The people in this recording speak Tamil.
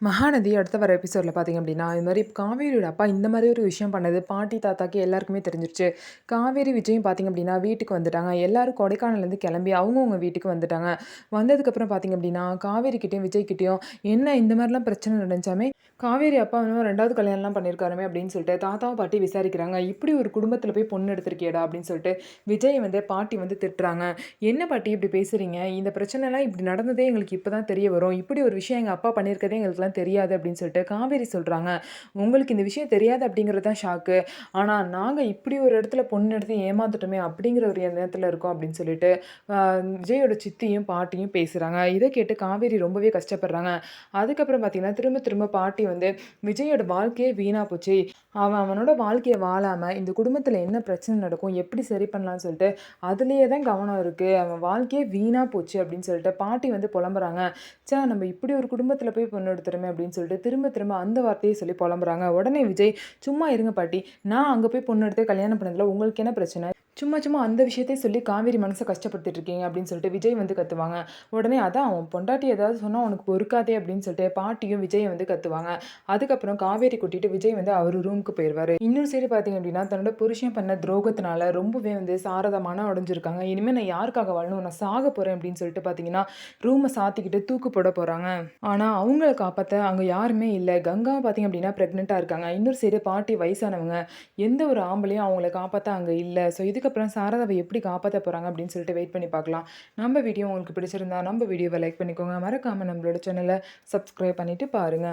மகாநதி அடுத்த வர எபிசோடில் பார்த்தீங்க அப்படின்னா, இது மாரி காவேரியோட அப்பா இந்த மாரி ஒரு விஷயம் பண்ணது பாட்டி, தாத்தாக்கு எல்லாருக்குமே தெரிஞ்சிருச்சு. காவேரி, விஜயும் பார்த்தீங்க அப்படின்னா வீட்டுக்கு வந்துட்டாங்க. எல்லாரும் கொடைக்கானல்லேருந்து கிளம்பி அவங்கவங்க வீட்டுக்கு வந்துட்டாங்க. வந்ததுக்கப்புறம் பார்த்தீங்க அப்படின்னா, காவேரிக்கிட்டயும், விஜய்கிட்டயும் என்ன இந்த மாரிலாம் பிரச்சனை நடந்துச்சாமே, காவேரி அப்பா இன்னும் 2வது கல்யாணம்லாம் பண்ணியிருக்காருமே அப்படின்னு சொல்லிட்டு தாத்தாவும், பாட்டியும் விசாரிக்கிறாங்க. "இப்படி ஒரு குடும்பத்தில போய் பொண்ணு எடுத்திருக்கியேடா" அப்படின்னு சொல்லிட்டு விஜய் பாட்டி திட்டுறாங்க. "என்ன பாட்டி இப்படி பேசுறீங்க? இந்த பிரச்சனைலாம் இப்படி நடந்ததே எங்களுக்கு இப்ப தான் தெரிய வரும். இப்படி ஒரு விஷயம் எங்க அப்பா பண்ணியிருக்கதே எங்களுக்குலாம் தெரியாது" அப்படின்னு சொல்லிட்டு காவேரி சொல்றாங்க. "உங்களுக்கு இந்த விஷயம் தெரியாது அப்படிங்கிறது தான் ஷாக்கு. ஆனா நாங்க இப்படி ஒரு இடத்துல பொண்ணு எடுத்து ஏமாந்துட்டோமே அப்படிங்கிற ஒரு எண்ணத்துல இருக்கோம்" அப்படின்னு சொல்லிட்டு அ விஜயோட சித்தியும், பாட்டியும் பேசுறாங்க. இத கேட்டு காவேரி ரொம்பவே கஷ்டப்படுறாங்க. அதுக்கப்புறம் பார்த்தீங்கன்னா, திரும்ப திரும்ப பாட்டி விஜயோட வாழ்க்கையே வீணா போச்சு. அவன் அவனோட வாழ்க்கைய வாழாம இந்த குடும்பத்துல என்ன பிரச்சனை நடக்கும்? எப்படி சரி பண்ணலாம்னு சொல்லிட்டு அதிலேயே தான் கவனம் இருக்கு. அவன் வாழ்க்கையே வீணா போச்சு அப்படின்னு சொல்லிட்டு பாட்டி புலம்புறாங்க. நம்ம இப்படி ஒரு குடும்பத்தில போய் பொண்ணு எடுத்துறோமே அப்படின்னு சொல்லிட்டு திரும்ப திரும்ப அந்த வார்த்தைய சொல்லி புலம்புறாங்க. உடனே விஜய், "சும்மா இருங்க பாட்டி. நான் அங்க போய் பொண்ணு எடுத்து கல்யாணம் பண்ணதுல உங்களுக்கு என்ன பிரச்சனை? சும்மா சும்மா அந்த விஷயத்தையே சொல்லி காவேரி மனச கஷ்டப்படுத்திட்டு இருக்கீங்க" அப்படின்னு சொல்லிட்டு விஜய் கத்துவாங்க. உடனே அதான் அவன் பொண்டாட்டி ஏதாவது சொன்னா உனக்கு பொறுக்காதே அப்படின்னு சொல்லிட்டு பாட்டியும் விஜய் கத்துவாங்க. அதுக்கப்புறம் காவேரி கூட்டிட்டு விஜய் அவரு ரூமுக்கு போயிருவாரு. இன்னொரு சைடு பார்த்தீங்க அப்படின்னா, தன்னோட புருஷன் பண்ண துரோகத்தினால ரொம்பவே சாரதா மனம் உடைஞ்சிருக்காங்க. இனிமே நான் யாருக்காக வாழணும்? நான் சாக போறேன் அப்படின்னு சொல்லிட்டு பார்த்தீங்கன்னா, ரூம சாத்திக்கிட்டு தூக்கு போட போறாங்க. ஆனா அவங்கள காப்பாத்த அங்க யாருமே இல்ல. கங்கா பார்த்தீங்க அப்படின்னா பிரெக்னன்ட்டா இருக்காங்க. இன்னொரு சைடு பாட்டி வயசானவங்க. எந்த ஒரு ஆம்பளையும் அவங்கள காப்பாத்த அங்க இல்ல. ஸோ இதுக்கப்புறம் சாரதாவ எப்படி காப்பாத்த போறாங்க அப்படின்னு சொல்லிட்டு வெயிட் பண்ணி பார்க்கலாம். நம்ம வீடியோ உங்களுக்கு பிடிச்சிருந்தா நம்ம வீடியோவ லைக் பண்ணிக்கோங்க. மறக்காம நம்மளோட சேனல சப்ஸ்கிரைப் பண்ணிட்டு பாருங்க.